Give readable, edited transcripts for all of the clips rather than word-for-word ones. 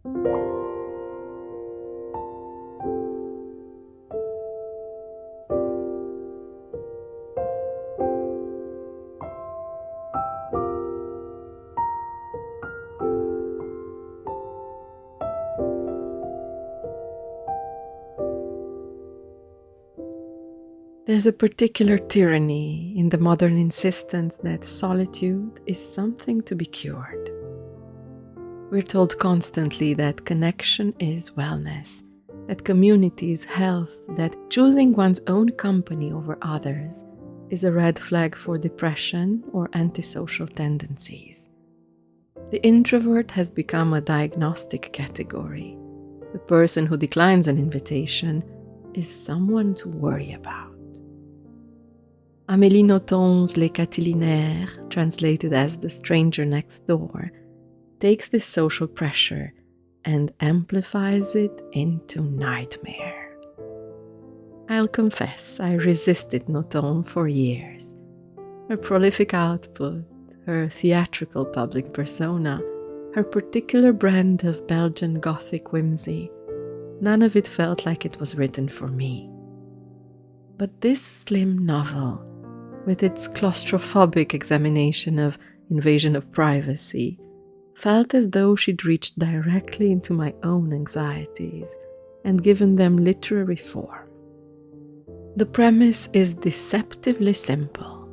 There's a particular tyranny in the modern insistence that solitude is something to be cured. We're told constantly that connection is wellness, that community is health, that choosing one's own company over others is a red flag for depression or antisocial tendencies. The introvert has become a diagnostic category. The person who declines an invitation is someone to worry about. Amélie Nothomb's Les Catilinaires, translated as The Stranger Next Door, takes this social pressure and amplifies it into nightmare. I'll confess, I resisted Nothomb for years. Her prolific output, her theatrical public persona, her particular brand of Belgian Gothic whimsy, none of it felt like it was written for me. But this slim novel, with its claustrophobic examination of invasion of privacy, felt as though she'd reached directly into my own anxieties and given them literary form. The premise is deceptively simple.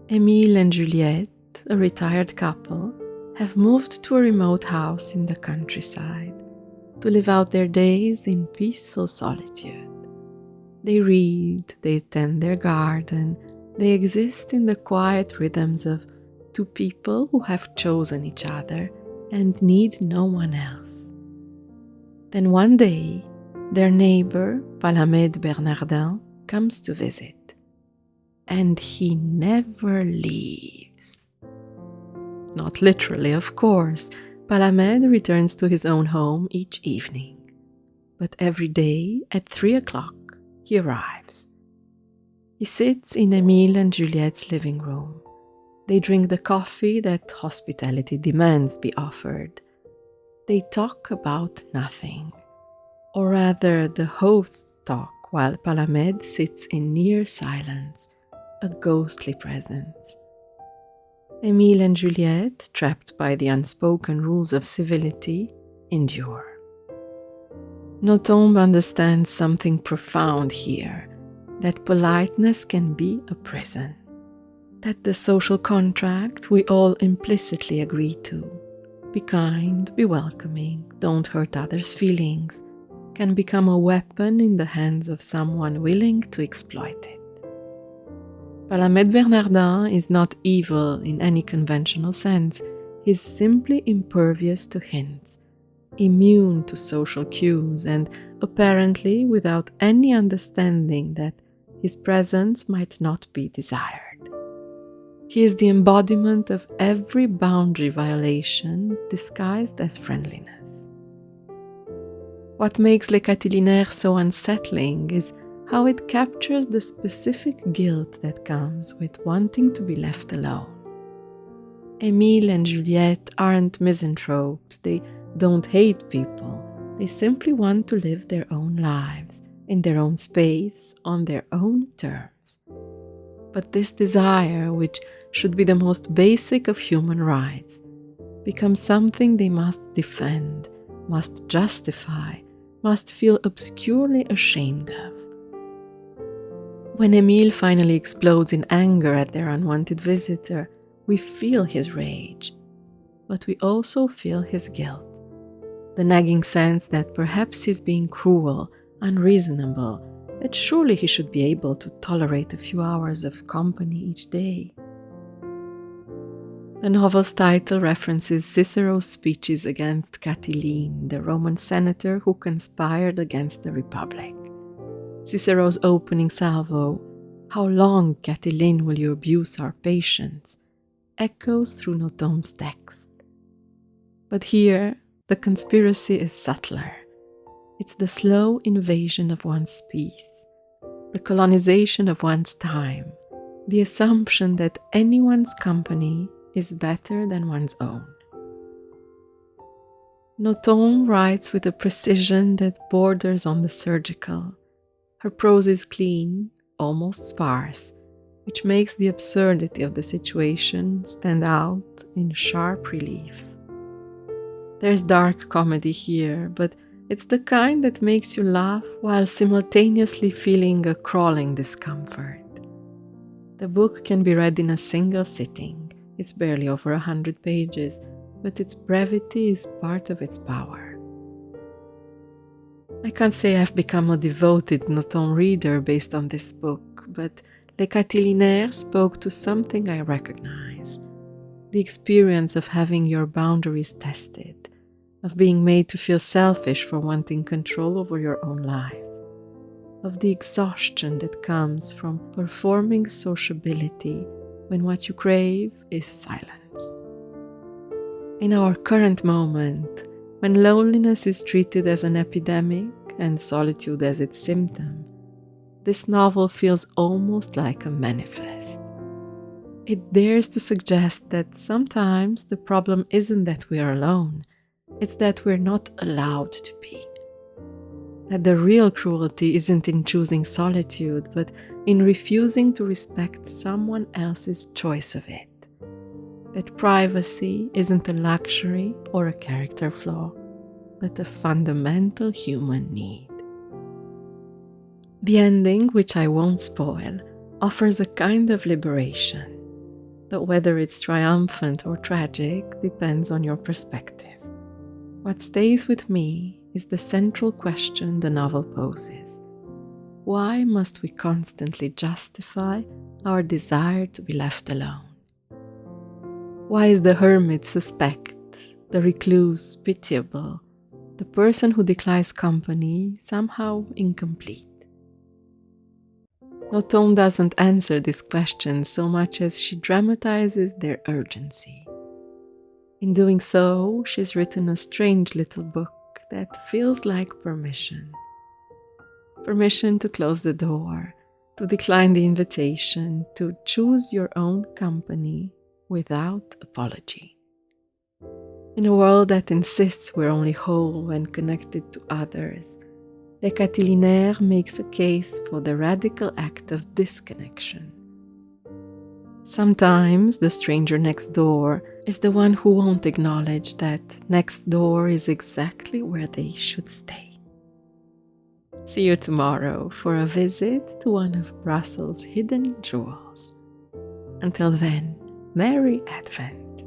Émile and Juliette, a retired couple, have moved to a remote house in the countryside to live out their days in peaceful solitude. They read, they tend their garden, they exist in the quiet rhythms of two people who have chosen each other and need no one else. Then one day, their neighbor, Palamède Bernardin, comes to visit. And he never leaves. Not literally, of course. Palamède returns to his own home each evening. But every day at 3 o'clock, he arrives. He sits in Émile and Juliette's living room. They drink the coffee that hospitality demands be offered. They talk about nothing. Or rather, the hosts talk while Palamède sits in near silence, a ghostly presence. Émile and Juliette, trapped by the unspoken rules of civility, endure. Nothomb understands something profound here, that politeness can be a prison, that the social contract we all implicitly agree to, be kind, be welcoming, don't hurt others' feelings, can become a weapon in the hands of someone willing to exploit it. Palamède Bernardin is not evil in any conventional sense. He's simply impervious to hints, immune to social cues, and apparently without any understanding that his presence might not be desired. He is the embodiment of every boundary violation disguised as friendliness. What makes Les Catilinaires so unsettling is how it captures the specific guilt that comes with wanting to be left alone. Émile and Juliette aren't misanthropes. They don't hate people. They simply want to live their own lives, in their own space, on their own terms. But this desire, which should be the most basic of human rights, becomes something they must defend, must justify, must feel obscurely ashamed of. When Émile finally explodes in anger at their unwanted visitor, we feel his rage, but we also feel his guilt, the nagging sense that perhaps he's being cruel, unreasonable, that surely he should be able to tolerate a few hours of company each day. The novel's title references Cicero's speeches against Catiline, the Roman senator who conspired against the Republic. Cicero's opening salvo, "How long, Catiline, will you abuse our patience?" echoes through Nothomb's text. But here, the conspiracy is subtler. It's the slow invasion of one's peace, the colonization of one's time, the assumption that anyone's company is better than one's own. Nothomb writes with a precision that borders on the surgical. Her prose is clean, almost sparse, which makes the absurdity of the situation stand out in sharp relief. There's dark comedy here, but it's the kind that makes you laugh while simultaneously feeling a crawling discomfort. The book can be read in a single sitting. It's barely over 100 pages, but its brevity is part of its power. I can't say I've become a devoted Nothomb reader based on this book, but Les Catilinaires spoke to something I recognize. The experience of having your boundaries tested, of being made to feel selfish for wanting control over your own life, of the exhaustion that comes from performing sociability when what you crave is silence. In our current moment, when loneliness is treated as an epidemic and solitude as its symptom, this novel feels almost like a manifest. It dares to suggest that sometimes the problem isn't that we are alone, it's that we're not allowed to be. That the real cruelty isn't in choosing solitude, but in refusing to respect someone else's choice of it. That privacy isn't a luxury or a character flaw, but a fundamental human need. The ending, which I won't spoil, offers a kind of liberation, but whether it's triumphant or tragic depends on your perspective. What stays with me is the central question the novel poses. Why must we constantly justify our desire to be left alone? Why is the hermit suspect, the recluse pitiable, the person who declines company somehow incomplete? Nothomb doesn't answer these questions so much as she dramatizes their urgency. In doing so, she's written a strange little book that feels like permission. Permission to close the door, to decline the invitation, to choose your own company without apology. In a world that insists we're only whole when connected to others, Les Catilinaires makes a case for the radical act of disconnection. Sometimes the stranger next door is the one who won't acknowledge that next door is exactly where they should stay. See you tomorrow for a visit to one of Brussels' hidden jewels. Until then, Merry Advent.